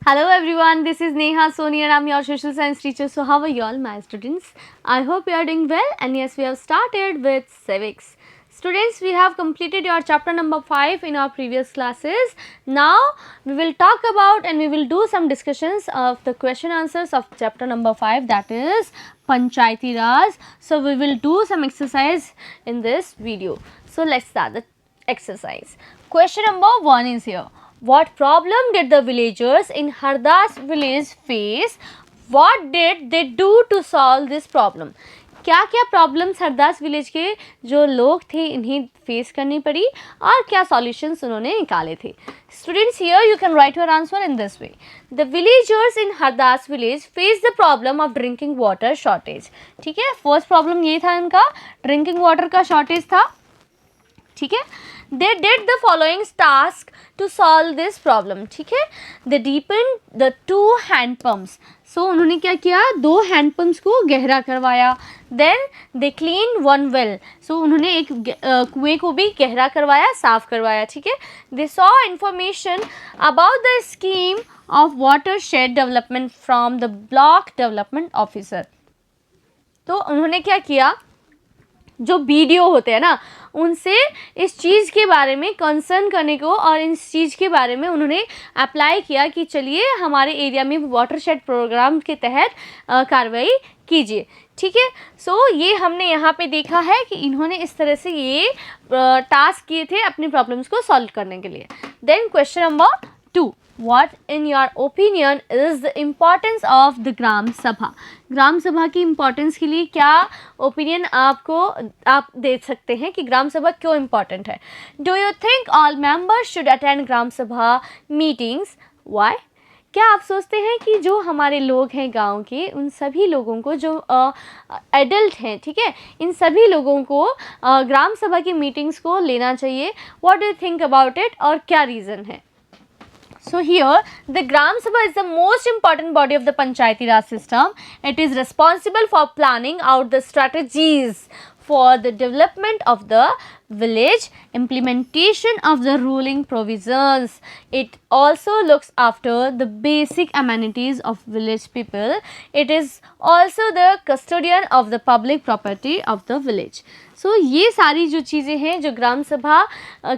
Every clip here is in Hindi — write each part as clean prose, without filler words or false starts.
Hello everyone, this is Neha Soni and I'm your social science teacher. So how are you all my students? I hope you are doing well, and yes, we have started with civics. Students, we have completed your chapter number 5 in our previous classes. Now we will talk about and we will do some discussions of the question answers of chapter number 5, that is Panchayati Raj. So we will do some exercise in this video. So let's start the exercise. Question number 1 is here. What problem did the villagers in Hardas village face? What did they do to solve this problem? क्या क्या प्रॉब्लम्स हरदास विलेज के जो लोग थे इन्हें फेस करनी पड़ी और क्या सॉल्यूशंस उन्होंने निकाले थे. Students, here you can write your answer in this way. The villagers in Hardas village face the problem of drinking water shortage. ठीक है, फर्स्ट प्रॉब्लम ये था इनका, ड्रिंकिंग वाटर का शॉर्टेज था. ठीक है, they did the following task to solve this problem. ठीक है, they deepened the 2 hand pumps. So उन्होंने क्या किया, 2 हैंड पम्प्स को गहरा करवाया. Then they cleaned 1 well. So उन्होंने एक कुएं को भी गहरा करवाया, साफ करवाया. ठीक है, they saw information about the scheme of watershed development from the block development officer. तो उन्होंने क्या किया, जो बीडीओ होते हैं ना, उनसे इस चीज़ के बारे में कंसर्न करने को और इस चीज़ के बारे में उन्होंने अप्लाई किया कि चलिए हमारे एरिया में वाटरशेड प्रोग्राम के तहत कार्रवाई कीजिए. ठीक है, सो ये हमने यहाँ पे देखा है कि इन्होंने इस तरह से ये टास्क किए थे अपनी प्रॉब्लम्स को सॉल्व करने के लिए. Then question number 2. What in your opinion is the importance of the ग्राम सभा? ग्राम सभा की इम्पोर्टेंस के लिए क्या ओपिनियन आप दे सकते हैं कि ग्राम सभा क्यों इम्पॉर्टेंट है? Do you think all members should attend gram sabha meetings? Y? क्या आप सोचते हैं कि जो हमारे लोग हैं गांव के, उन सभी लोगों को जो एडल्ट हैं, ठीक है, इन सभी लोगों को ग्राम सभा की मीटिंग्स को लेना चाहिए? What do you think about it, और क्या रीज़न है? So here the Gram Sabha is the most important body of the Panchayati Raj system. It is responsible for planning out the strategies for the development of the village, implementation of the ruling provisions. It also looks after the basic amenities of village people. It is also the custodian of the public property of the village. सो ये सारी जो चीज़ें हैं जो ग्राम सभा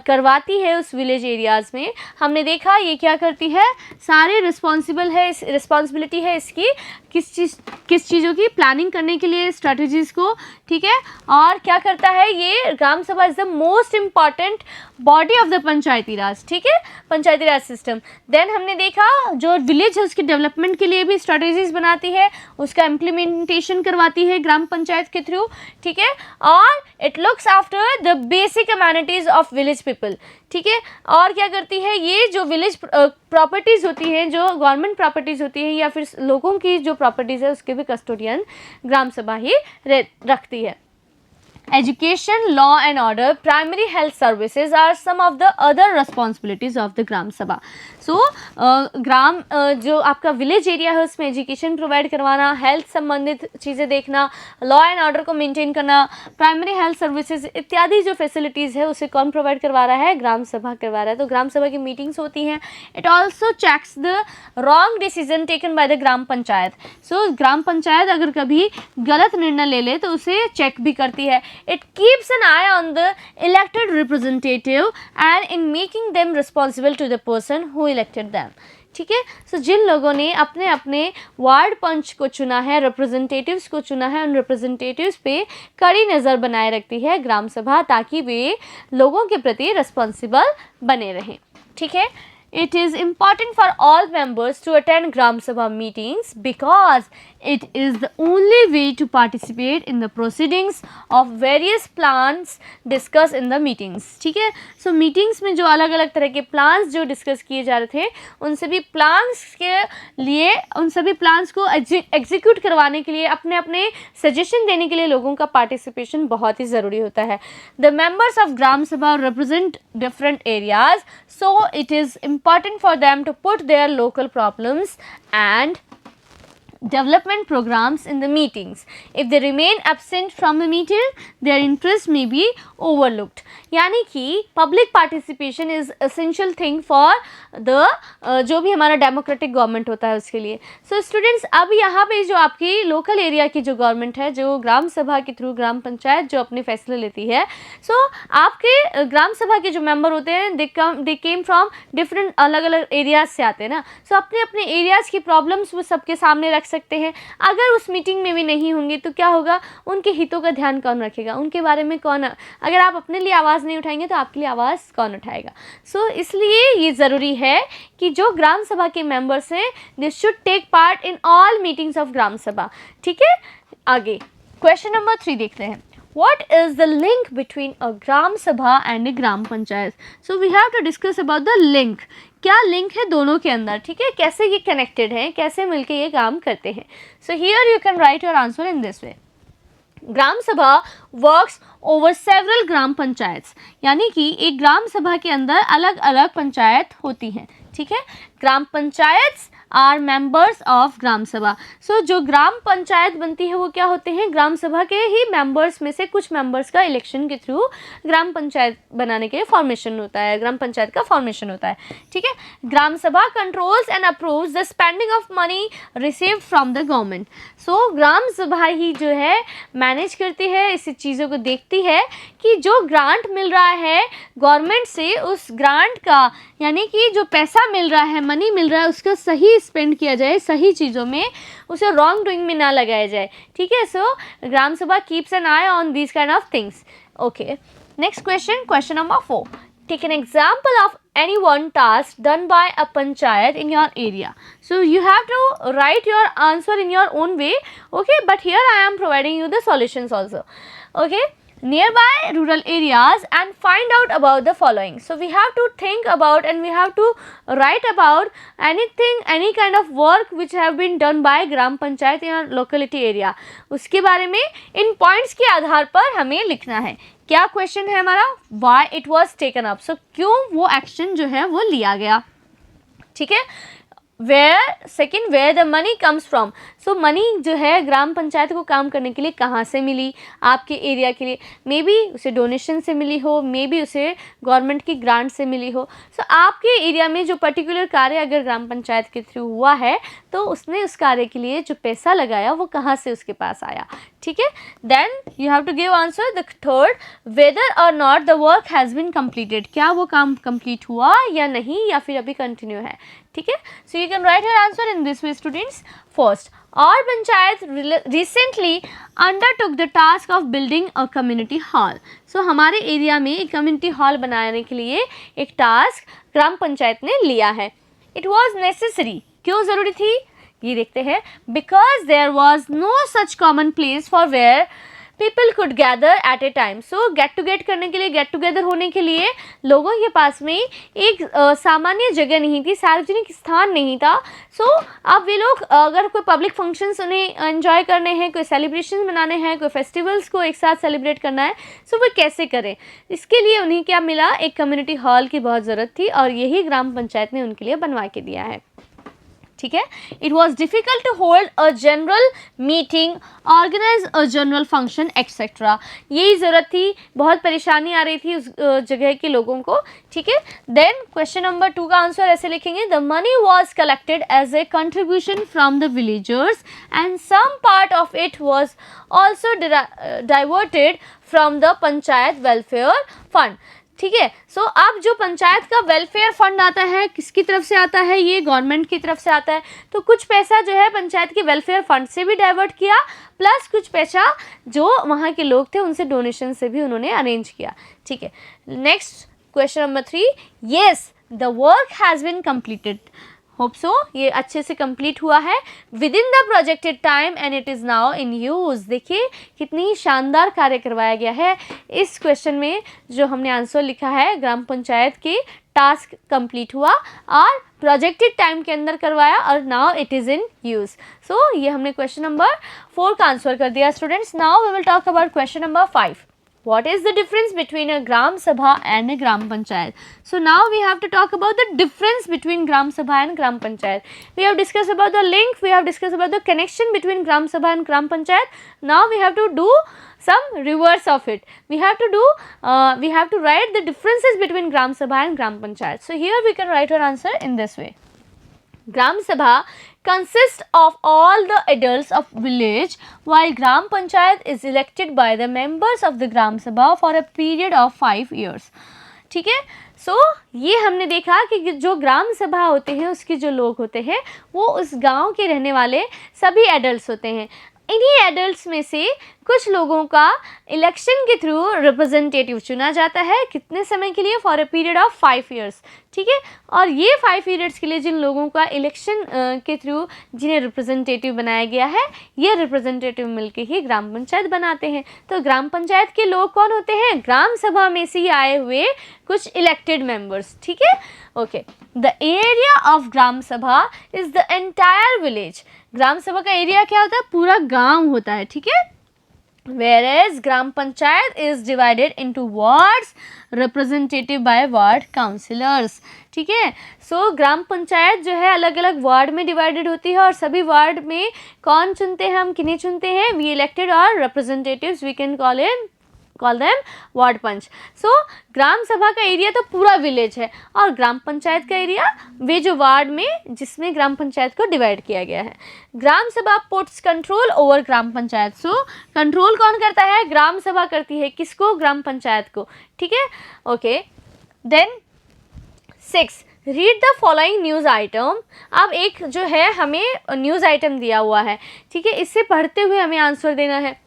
करवाती है उस विलेज एरियाज़ में, हमने देखा ये क्या करती है, सारे रिस्पॉन्सिबिलिटी है इसकी किस चीज़ों की प्लानिंग करने के लिए, स्ट्रैटेजीज़ को. ठीक है, और क्या करता है ये gram sabha is the most important body of the panchayati raj. ठीक है, पंचायती राज सिस्टम. देन हमने देखा जो विलेज है उसके डेवलपमेंट के लिए भी स्ट्रैटेजीज़ बनाती है, उसका इम्प्लीमेंटेशन करवाती है ग्राम पंचायत के थ्रू. ठीक है, और it looks after the basic amenities of village people. ठीक है, और क्या करती है ये जो विलेज प्रॉपर्टीज़ होती हैं, जो गवर्नमेंट प्रॉपर्टीज़ होती हैं या फिर लोगों की जो प्रॉपर्टीज़ है, उसके भी कस्टोडियन ग्राम सभा ही रखती है. Education, law and order, primary health services are some of the other responsibilities of the Gram Sabha. So, ग्राम जो आपका विलेज एरिया है उसमें एजुकेशन प्रोवाइड करवाना, हेल्थ संबंधित चीज़ें देखना, लॉ एंड ऑर्डर को मेंटेन करना, प्राइमरी हेल्थ सर्विसेज इत्यादि जो फैसिलिटीज़ है उसे कौन प्रोवाइड करवा रहा है, ग्राम सभा करवा रहा है. तो ग्राम सभा की मीटिंग्स होती हैं. It also checks the wrong decision taken by the gram panchayat. So gram panchayat अगर कभी गलत निर्णय ले ले तो उसे चेक भी करती है. It keeps an eye on the elected representative and in making them responsible to the person who elected them. ठीक है, सो जिन लोगों ने अपने अपने वार्ड पंच को चुना है, रिप्रेजेंटेटिव्स को चुना है, उन रिप्रेजेंटेटिव्स पे कड़ी नज़र बनाए रखती है ग्राम सभा, ताकि वे लोगों के प्रति रिस्पॉन्सिबल बने रहें. ठीक है, it is important for all members to attend Gram Sabha meetings because it is the only way to participate in the proceedings of various plans discussed in the meetings. ठीक है, सो मीटिंग्स में जो अलग अलग तरह के प्लान्स जो डिस्कस किए जा रहे थे, उन सभी प्लान्स के लिए, उन सभी प्लान्स को एग्जीक्यूट करवाने के लिए, अपने अपने सजेशन देने के लिए लोगों का पार्टिसिपेशन बहुत ही ज़रूरी होता है. द मेंबर्स ऑफ ग्राम सभा represent different areas, so it is important for them to put their local problems and development programs in the meetings. If they remain absent from the meeting, their interest may be overlooked. यानी कि public participation is essential thing for the जो भी हमारा democratic government होता है उसके लिए. So students, अब यहाँ पे जो आपकी local area की जो government है, जो ग्राम सभा के थ्रू ग्राम पंचायत जो अपने फैसले लेती है, so आपके ग्राम सभा के जो member होते हैं they came from different अलग अलग areas से आते हैं ना, so अपने अपने areas की problems वो सबके सामने रख सकते हैं. अगर उस मीटिंग में भी नहीं होंगे तो क्या होगा, उनके हितों का ध्यान कौन रखेगा, उनके बारे में कौन, अगर आप अपने लिए आवाज़ नहीं उठाएंगे तो आपके लिए आवाज़ कौन उठाएगा. सो इसलिए ये ज़रूरी है कि जो ग्राम सभा के मेंबर्स हैं they should take part in all meetings of gram sabha. ठीक है, आगे क्वेश्चन नंबर 3 देखते हैं. What is the link between a gram sabha and a gram panchayat? So we have to discuss about the link. क्या लिंक है दोनों के अंदर, ठीक है, कैसे ये कनेक्टेड हैं, कैसे मिलके ये काम करते हैं. So here you can write your answer in this way. Gram sabha works over several gram panchayat, यानी कि एक ग्राम सभा के अंदर अलग अलग पंचायत होती हैं. ठीक है, ग्राम panchayat are members of gram सभा. सो जो ग्राम पंचायत बनती है वो क्या होते हैं, ग्राम सभा के ही मेंबर्स में से कुछ मेंबर्स का इलेक्शन के थ्रू ग्राम पंचायत बनाने के लिए फॉर्मेशन होता है, ग्राम पंचायत का फॉर्मेशन होता है. ठीक है, gram sabha controls and approves the spending of money received from the government. So gram sabha ही जो है मैनेज करती है, इस चीज़ों को देखती है कि जो ग्रांट मिल रहा है गवर्नमेंट से, उस ग्रांट का यानी कि जो पैसा मिल रहा है, मनी मिल रहा है, उसका सही स्पेंड किया जाए, सही चीज़ों में, उसे रॉन्ग डूइंग में ना लगाया जाए. ठीक है, so gram sabha keeps an eye on these kind of things. Okay, next question, question number 4. Take an example of any one task done by a panchayat in your area. So you have to write your answer in your own way. Okay, but here I am providing you the solutions also. Okay, nearby rural areas and find out about the following. So we have to think about and we have to write about anything, any kind of work which have been done by gram panchayat in your locality area. उसके बारे में इन पॉइंट्स के आधार पर हमें लिखना है. क्या क्वेश्चन है हमारा, why it was taken up. So क्यों वो एक्शन जो है वो लिया गया. ठीक है, where second, where the money comes from. So money जो है ग्राम पंचायत को काम करने के लिए कहाँ से मिली आपके एरिया के लिए, मे बी उसे डोनेशन से मिली हो, मे बी उसे गवर्नमेंट की ग्रांट से मिली हो. सो आपके एरिया में जो पर्टिकुलर कार्य अगर ग्राम पंचायत के थ्रू हुआ है तो उसने उस कार्य के लिए जो पैसा लगाया वो कहाँ से उसके पास आया. ठीक है, then you have to give answer. The third, whether or not the work has been completed, क्या वो काम कंप्लीट हुआ या नहीं, या फिर अभी कंटिन्यू है. ठीक है, so you can write your answer in this way students. First, our panchayat recently undertook the task of building a community hall. So हमारे एरिया में एक कम्युनिटी हॉल बनाने के लिए एक टास्क ग्राम पंचायत ने लिया है. It was necessary, क्यों ज़रूरी थी ये देखते हैं. Because there was no such common place for where people could gather at a time. So get together करने के लिए, get together होने के लिए लोगों के पास में एक सामान्य जगह नहीं थी, सार्वजनिक स्थान नहीं था. So अब वे लोग अगर कोई पब्लिक फंक्शंस उन्हें एंजॉय करने हैं, कोई सेलिब्रेशन मनाने हैं, कोई फेस्टिवल्स को एक साथ सेलिब्रेट करना है, सो वो कैसे करें. इसके लिए उन्हें क्या मिला, एक कम्युनिटी हॉल की बहुत ज़रूरत थी और यही ग्राम पंचायत ने उनके लिए बनवा के दिया है. ठीक है, it was difficult to hold a general meeting, organise a general function etcetera. यही ज़रूरत थी, बहुत परेशानी आ रही थी उस जगह के लोगों को. ठीक है, देन क्वेश्चन नंबर 2 का आंसर ऐसे लिखेंगे. The money was collected as a contribution from the villagers and some part of it was also diverted from the panchayat welfare fund. ठीक है, सो अब जो पंचायत का वेलफेयर फंड आता है किसकी तरफ से आता है, ये गवर्नमेंट की तरफ से आता है. तो कुछ पैसा जो है पंचायत के वेलफेयर फंड से भी डाइवर्ट किया, प्लस कुछ पैसा जो वहाँ के लोग थे उनसे डोनेशन से भी उन्होंने अरेंज किया. ठीक है, next question number 3. Yes, the work has been completed. Hope so ये अच्छे से कंप्लीट हुआ है within the projected time and it is now in use. देखिए कितनी शानदार कार्य करवाया गया है. इस क्वेश्चन में जो हमने आंसर लिखा है, ग्राम पंचायत के टास्क कंप्लीट हुआ और प्रोजेक्टेड टाइम के अंदर करवाया और now it is in use. So ये हमने क्वेश्चन नंबर 4 का आंसर कर दिया students. Now we will talk about question number 5. What is the difference between a Gram Sabha and a Gram Panchayat? So now we have to talk about the difference between Gram Sabha and Gram Panchayat. We have discussed about the link, we have discussed about the connection between Gram Sabha and Gram Panchayat. Now we have to do some reverse of it. We have to write the differences between Gram Sabha and Gram Panchayat. So here we can write our answer in this way. Gram Sabha consists of all the adults of village, while Gram Panchayat is elected by the members of the Gram Sabha for a period of 5 years. ठीक है, सो ये हमने देखा कि जो ग्राम सभा होते हैं उसके जो लोग होते हैं वो उस गांव के रहने वाले सभी एडल्ट्स होते हैं. इन्हीं एडल्ट्स में से कुछ लोगों का इलेक्शन के थ्रू रिप्रेजेंटेटिव चुना जाता है. कितने समय के लिए? For a period of 5 years. ठीक है, और ये 5 ईयर्स के लिए जिन लोगों का इलेक्शन के थ्रू जिन्हें रिप्रेजेंटेटिव बनाया गया है, ये रिप्रेजेंटेटिव मिलके ही ग्राम पंचायत बनाते हैं. तो ग्राम पंचायत के लोग कौन होते हैं? ग्राम सभा में से ही आए हुए कुछ इलेक्टेड मेंबर्स. ठीक है, okay. The area of gram सभा इज द एंटायर विलेज. ग्राम सभा का एरिया क्या होता है? पूरा गांव होता है. ठीक है, whereas gram panchayat is divided into wards representative by ward councillors. ठीक है, सो ग्राम पंचायत जो है अलग अलग वार्ड में डिवाइडेड होती है और सभी वार्ड में कौन चुनते हैं? हम किन्हें चुनते हैं? We elected our representatives, we can call them ward panch. So gram sabha का एरिया तो पूरा विलेज है और ग्राम पंचायत का एरिया वे जो वार्ड में जिसमें ग्राम पंचायत को डिवाइड किया गया है. ग्राम सभा पुट्स कंट्रोल ओवर ग्राम पंचायत. सो कंट्रोल कौन करता है? ग्राम सभा करती है. किसको? ग्राम पंचायत को. ठीक है, okay. Then 6, read the following news item. अब एक जो है हमें न्यूज़ आइटम दिया हुआ है. ठीक है, इससे पढ़ते हुए हमें आंसर देना है.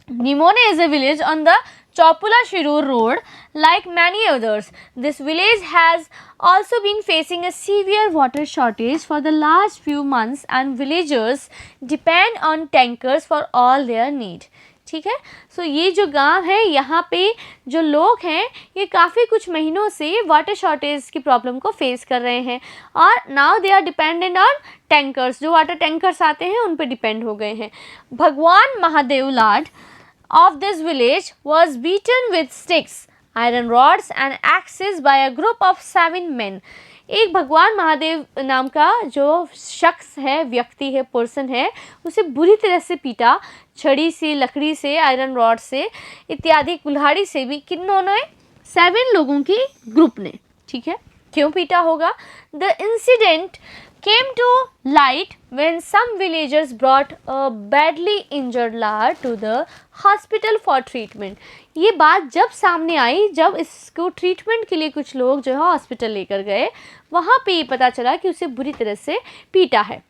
Nimone is a village on the Chopula-Shirur road. Like many others, this village has also been facing a severe water shortage for the last few months and villagers depend on tankers for all their need. ठीक है, सो ये जो गांव है यहाँ पे जो लोग हैं ये काफ़ी कुछ महीनों से वाटर शॉर्टेज की प्रॉब्लम को फेस कर रहे हैं और now they are dependent on tankers. जो वाटर टैंकर्स आते हैं उन पे डिपेंड हो गए हैं. भगवान महादेव लाड of this village was beaten with sticks, iron rods and axes by a group of 7 men. एक भगवान महादेव नाम का जो शख्स है, व्यक्ति है, पर्सन है, उसे बुरी तरह से पीटा. छड़ी से, लकड़ी से, आयरन रॉड से इत्यादि, कुल्हाड़ी से भी. किन्हों ने? 7 लोगों की ग्रुप ने. ठीक है, क्यों पीटा होगा? The incident came to light when some villagers brought a badly injured lad to the hospital for treatment. ये बात जब सामने आई, जब इसको ट्रीटमेंट के लिए कुछ लोग जो है हॉस्पिटल लेकर गए, वहाँ पे ये पता चला कि उसे बुरी तरह से पीटा है.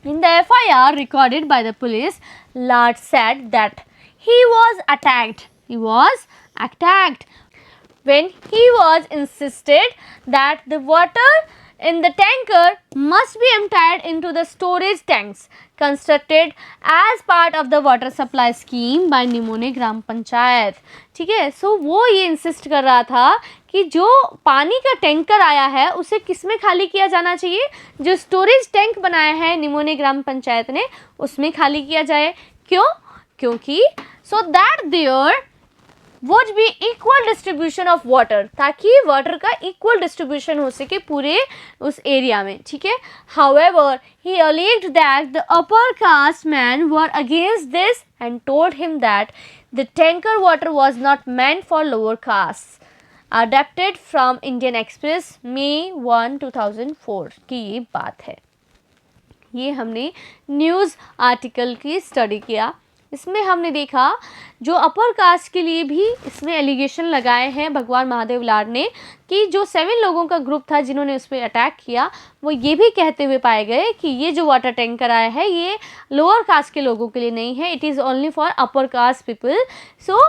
In the FIR recorded by the police, Lad said that he was attacked. He was attacked when he was insisted that the water in the tanker must be emptied into the storage tanks constructed as part of the water supply scheme by Nimone Gram Panchayat. ठीक है, सो वो ये इंसिस्ट कर रहा था कि जो पानी का टैंकर आया है उसे किस में खाली किया जाना चाहिए? जो स्टोरेज टैंक बनाया है निमोने ग्राम पंचायत ने उसमें खाली किया जाए. क्यों? क्योंकि so that there would be equal distribution of water, ताकि वाटर का इक्वल डिस्ट्रीब्यूशन हो सके पूरे उस एरिया में. ठीक है, however he alleged that the upper caste men were against this and told him that the tanker water was not meant for lower castes. Adapted from Indian Express May 1, 2004 की ये बात है. ये हमने न्यूज़ आर्टिकल की स्टडी किया. इसमें हमने देखा जो अपर कास्ट के लिए भी इसमें एलिगेशन लगाए हैं भगवान महादेव लाड ने कि जो 7 लोगों का ग्रुप था जिन्होंने उस पर अटैक किया, वो ये भी कहते हुए पाए गए कि ये जो वाटर टैंकर आया है ये लोअर कास्ट के लोगों के लिए नहीं है, it is only for upper caste people. So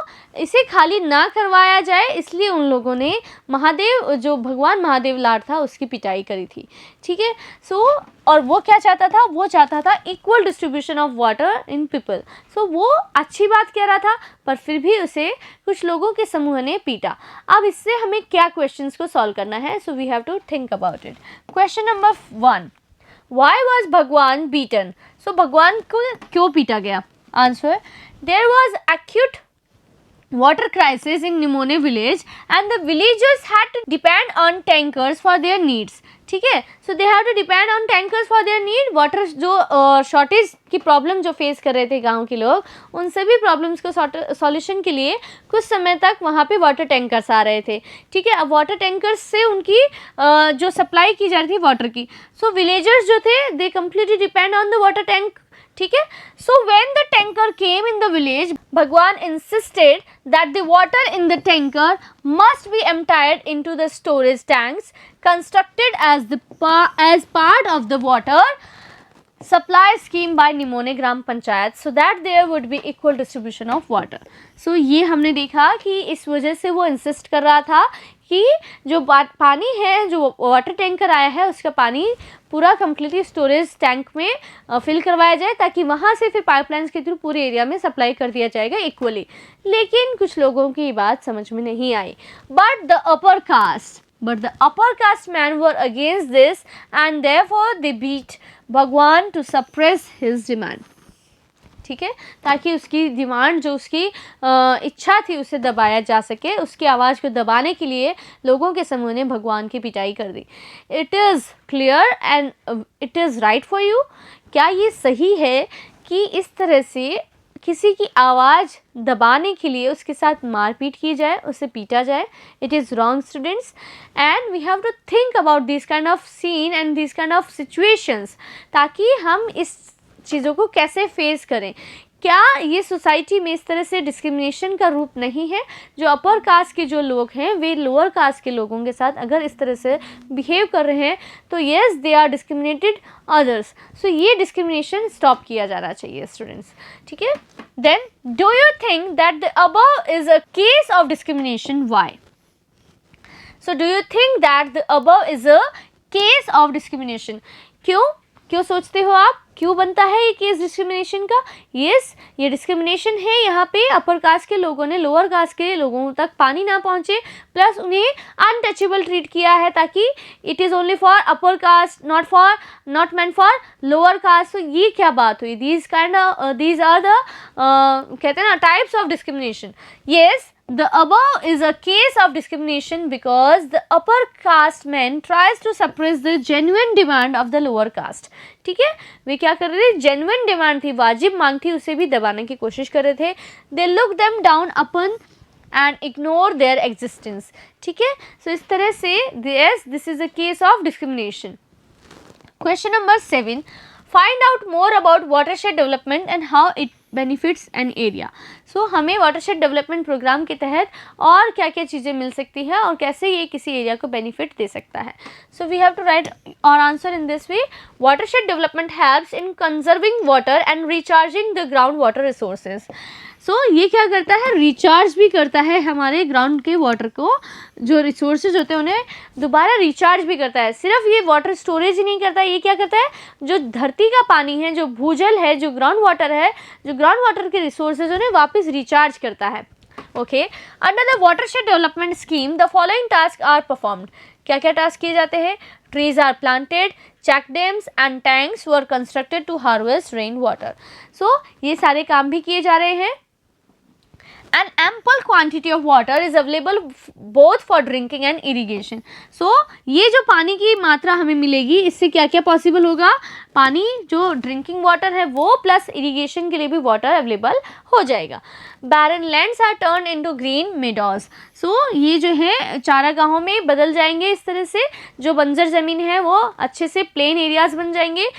इसे खाली ना करवाया जाए इसलिए उन लोगों ने महादेव जो भगवान महादेव लाड था उसकी पिटाई करी थी. ठीक है, सो और वो क्या चाहता था? वो चाहता था equal distribution of water in people. So वो अच्छी बात कह रहा था पर फिर भी उसे कुछ लोगों के समूह ने पीटा. अब इससे हमें क्या क्वेश्चंस को सॉल्व करना है? So we have to think about it. Question number 1, why was Bhagwan beaten? So Bhagwan को क्यों पीटा गया? Answer, there was acute water crisis in Nimone village and the villagers had to depend on tankers for their needs. ठीक है, so they have to depend on tankers for their need. Water जो शॉर्टेज की प्रॉब्लम जो फेस कर रहे थे गांव के लोग, उन सभी प्रॉब्लम्स को सॉल्यूशन के लिए कुछ समय तक वहाँ पे वाटर टैंकर्स आ रहे थे. ठीक है, अब वाटर टैंकर्स से उनकी जो सप्लाई की जा रही थी वाटर की, सो विलेजर्स जो थे they completely depend on the water tank. ठीक है, so when the tanker came in the village, Bhagwan insisted that the water in the tanker must be emptied into the storage tanks constructed as part of the water supply scheme by Nimone Gram Panchayat, so that there would be equal distribution of water. So ये हमने देखा कि इस वजह से वो इंसिस्ट कर रहा था कि जो पानी है, जो वाटर टैंकर आया है, उसका पानी पूरा कम्प्लीटली स्टोरेज टैंक में फिल करवाया जाए, ताकि वहाँ से फिर पाइपलाइंस के थ्रू पूरे एरिया में सप्लाई कर दिया जाएगा इक्वली. लेकिन कुछ लोगों की बात समझ में नहीं आई. But the upper caste men were against this and therefore they beat भगवान to suppress his demand. ठीक है, ताकि उसकी डिमांड, जो उसकी इच्छा थी, उसे दबाया जा सके. उसकी आवाज़ को दबाने के लिए लोगों के समूह ने भगवान की पिटाई कर दी. It is clear and it is right for you. क्या ये सही है कि इस तरह से किसी की आवाज़ दबाने के लिए उसके साथ मारपीट की जाए, उसे पीटा जाए? It is wrong students, and we have to think about this kind of scene and this kind of situations, ताकि हम इस चीज़ों को कैसे फेस करें. क्या ये सोसाइटी में इस तरह से डिस्क्रिमिनेशन का रूप नहीं है? जो अपर कास्ट के जो लोग हैं वे लोअर कास्ट के लोगों के साथ अगर इस तरह से बिहेव कर रहे हैं तो yes they are discriminated others. So ये डिस्क्रिमिनेशन स्टॉप किया जाना चाहिए स्टूडेंट्स. ठीक है, then do you think that the above is a case of discrimination? Why? So do you think that the above is a case of discrimination? क्यों सोचते हो आप? क्यों बनता है ये केस डिस्क्रिमिनेशन का? यस, ये डिस्क्रिमिनेशन है. यहाँ पे अपर कास्ट के लोगों ने लोअर कास्ट के लोगों तक पानी ना पहुँचे, प्लस उन्हें अनटचेबल ट्रीट किया है, ताकि it is only for upper cast, not meant for lower caste. तो ये क्या बात हुई? दीज आर द कहते हैं ना types of discrimination. Yes, the above is a case of discrimination because the upper caste men tries to suppress the genuine demand of the lower caste. ठीक है, वे क्या कर रहे थे? जेन्युइन डिमांड थी, वाजिब मांग थी, उसे भी दबाने की कोशिश कर रहे थे. They look them down upon and ignore their existence. ठीक है, सो इस तरह से yes, this is a case of discrimination. Question number 7, find out more about watershed development and how it benefits an area. So हमें वाटरशेड डेवलपमेंट प्रोग्राम के तहत और क्या क्या चीज़ें मिल सकती है और कैसे ये किसी एरिया को बेनिफिट दे सकता है. So we have to write our answer in this way. Watershed development helps in conserving water and recharging the ground water resources. So ये क्या करता है? रिचार्ज भी करता है हमारे ग्राउंड के वाटर को, जो रिसोर्सेज होते हैं उन्हें दोबारा रिचार्ज भी करता है. सिर्फ ये वाटर स्टोरेज ही नहीं करता है, ये क्या करता है? जो धरती का पानी है, जो भूजल है, जो ग्राउंड वाटर है, जो ग्राउंड वाटर के रिसोर्सेज उन्हें वापस रिचार्ज करता है. Okay, under the watershed development scheme the following task are performed. क्या क्या टास्क किए जाते हैं? Trees are planted, check dams and tanks were constructed to harvest rain water. So ये सारे काम भी किए जा रहे हैं. An ample quantity of water is available both for drinking and irrigation. So ये जो पानी की मात्रा हमें मिलेगी, इससे क्या क्या पॉसिबल होगा? पानी जो ड्रिंकिंग वाटर है वो, प्लस इरिगेशन के लिए भी वाटर अवेलेबल हो जाएगा. Barren lands are turned into green meadows. So ये जो है चारागाहों में बदल जाएंगे. इस तरह से जो बंजर ज़मीन है वो अच्छे से प्लेन एरियाज बन जाएंगे.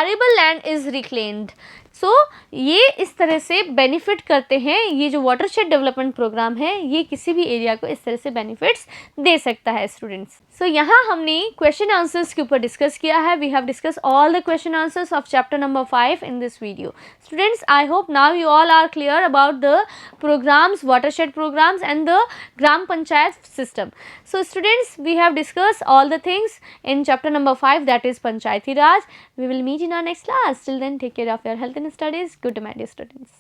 Arable land is reclaimed. सो ये इस तरह से बेनिफिट करते हैं. ये जो वाटरशेड डेवलपमेंट प्रोग्राम है ये किसी भी एरिया को इस तरह से बेनिफिट्स दे सकता है स्टूडेंट्स. सो यहाँ हमने क्वेश्चन आंसर्स के ऊपर डिस्कस किया है. We have discuss all the question answers of chapter number 5 in this video. Students, I hope now you all are clear about the programs, watershed programs and the gram panchayat system. So students, we have discussed all the things in chapter number 5, that is Panchayati Raj. We will meet in our next class. Till then, take care of your health and studies. Good, my dear students.